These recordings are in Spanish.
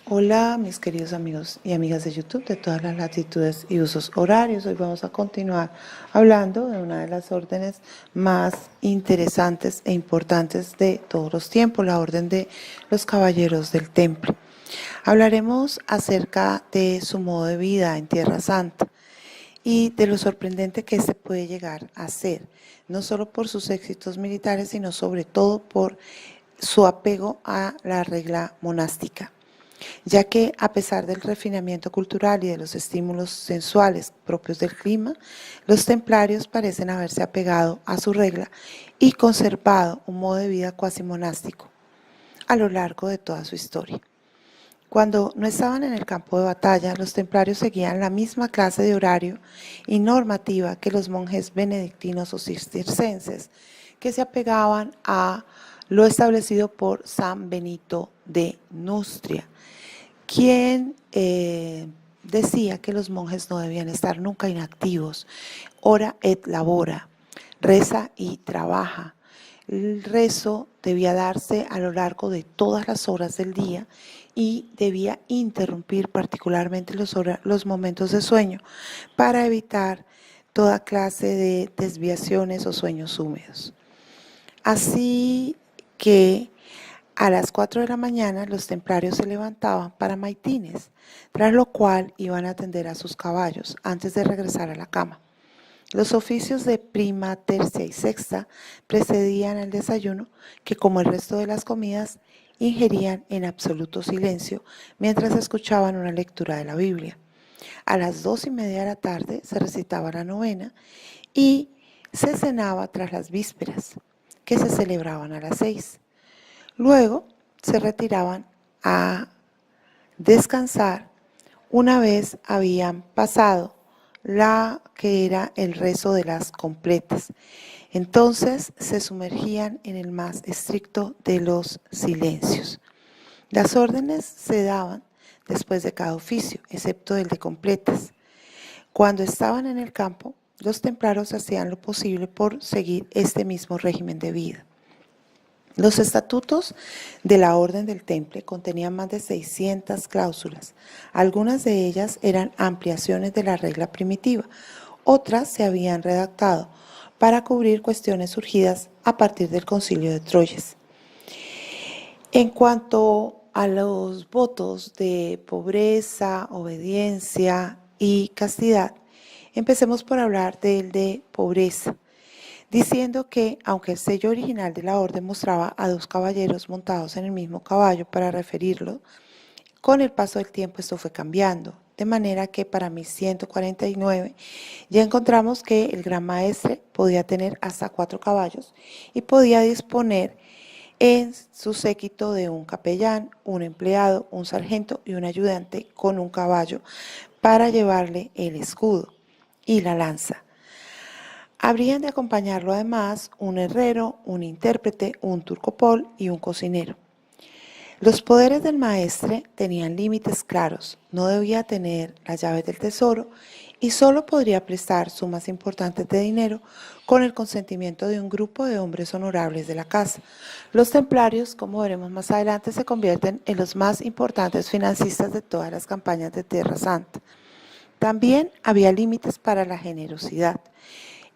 Hola mis queridos amigos y amigas de YouTube de todas las latitudes y usos horarios. Hoy vamos a continuar hablando de una de las órdenes más interesantes e importantes de todos los tiempos, la Orden de los Caballeros del Temple. Hablaremos acerca de su modo de vida en Tierra Santa y de lo sorprendente que este puede llegar a ser, no solo por sus éxitos militares, sino sobre todo por su apego a la regla monástica, ya que a pesar del refinamiento cultural y de los estímulos sensuales propios del clima, los templarios parecen haberse apegado a su regla y conservado un modo de vida cuasi monástico a lo largo de toda su historia. Cuando no estaban en el campo de batalla, los templarios seguían la misma clase de horario y normativa que los monjes benedictinos o cistercenses, que se apegaban a lo establecido por San Benito de Nustria, quien decía que los monjes no debían estar nunca inactivos. Ora et labora, reza y trabaja. El rezo debía darse a lo largo de todas las horas del día y debía interrumpir particularmente los momentos de sueño para evitar toda clase de desviaciones o sueños húmedos. Así que a las 4 de la mañana los templarios se levantaban para maitines, tras lo cual iban a atender a sus caballos antes de regresar a la cama. Los oficios de prima, tercia y sexta precedían al desayuno, que como el resto de las comidas, ingerían en absoluto silencio mientras escuchaban una lectura de la Biblia. A las 2:30 de la tarde se recitaba la novena y se cenaba tras las vísperas, que se celebraban a las 6. Luego se retiraban a descansar una vez habían pasado la que era el rezo de las completas. Entonces se sumergían en el más estricto de los silencios. Las órdenes se daban después de cada oficio, excepto el de completas. Cuando estaban en el campo, los templarios hacían lo posible por seguir este mismo régimen de vida. Los estatutos de la Orden del Temple contenían más de 600 cláusulas. Algunas de ellas eran ampliaciones de la regla primitiva, otras se habían redactado para cubrir cuestiones surgidas a partir del Concilio de Troyes. En cuanto a los votos de pobreza, obediencia y castidad, empecemos por hablar del de pobreza, diciendo que, aunque el sello original de la orden mostraba a dos caballeros montados en el mismo caballo para referirlo, con el paso del tiempo esto fue cambiando, de manera que para 1149 ya encontramos que el gran maestre podía tener hasta 4 caballos y podía disponer en su séquito de un capellán, un empleado, un sargento y un ayudante con un caballo para llevarle el escudo y la lanza. Habrían de acompañarlo además un herrero, un intérprete, un turcopol y un cocinero. Los poderes del maestre tenían límites claros, no debía tener las llaves del tesoro y solo podría prestar sumas importantes de dinero con el consentimiento de un grupo de hombres honorables de la casa. Los templarios, como veremos más adelante, se convierten en los más importantes financistas de todas las campañas de Tierra Santa. También había límites para la generosidad.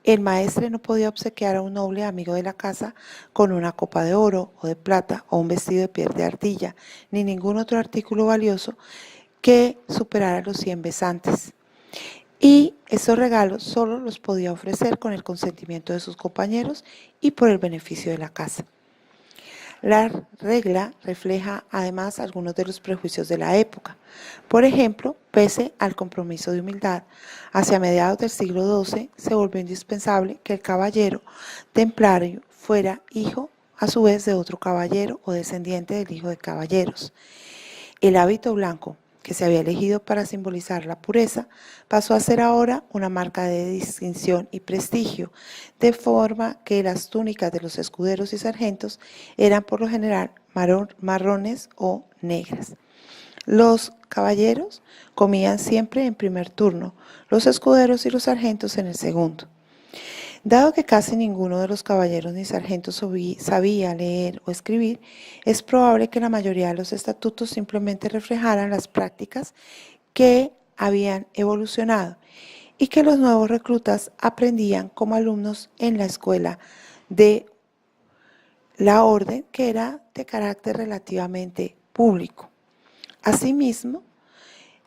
El maestre no podía obsequiar a un noble amigo de la casa con una copa de oro o de plata o un vestido de piel de ardilla, ni ningún otro artículo valioso que superara los 100 besantes. Y esos regalos solo los podía ofrecer con el consentimiento de sus compañeros y por el beneficio de la casa. La regla refleja además algunos de los prejuicios de la época. Por ejemplo, pese al compromiso de humildad, hacia mediados del siglo XII se volvió indispensable que el caballero templario fuera hijo a su vez de otro caballero o descendiente del hijo de caballeros. El hábito blanco, que se había elegido para simbolizar la pureza, pasó a ser ahora una marca de distinción y prestigio, de forma que las túnicas de los escuderos y sargentos eran por lo general marrones o negras. Los caballeros comían siempre en primer turno, los escuderos y los sargentos en el segundo. Dado que casi ninguno de los caballeros ni sargentos sabía leer o escribir, es probable que la mayoría de los estatutos simplemente reflejaran las prácticas que habían evolucionado y que los nuevos reclutas aprendían como alumnos en la escuela de la orden, que era de carácter relativamente público. Asimismo,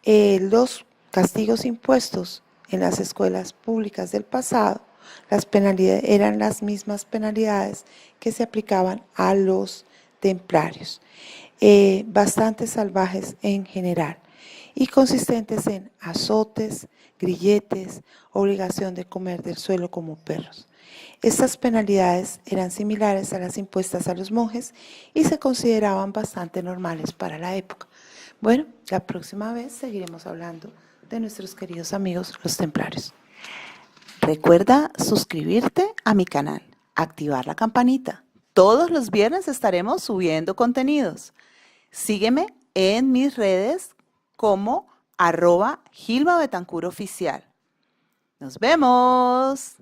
los castigos impuestos en las escuelas públicas del pasado, las penalidades eran las mismas penalidades que se aplicaban a los templarios, bastante salvajes en general y consistentes en azotes, grilletes, obligación de comer del suelo como perros. Estas penalidades eran similares a las impuestas a los monjes y se consideraban bastante normales para la época. Bueno, la próxima vez seguiremos hablando de nuestros queridos amigos los templarios. Recuerda suscribirte a mi canal, activar la campanita. Todos los viernes estaremos subiendo contenidos. Sígueme en mis redes como @GilmaBetancur Oficial. ¡Nos vemos!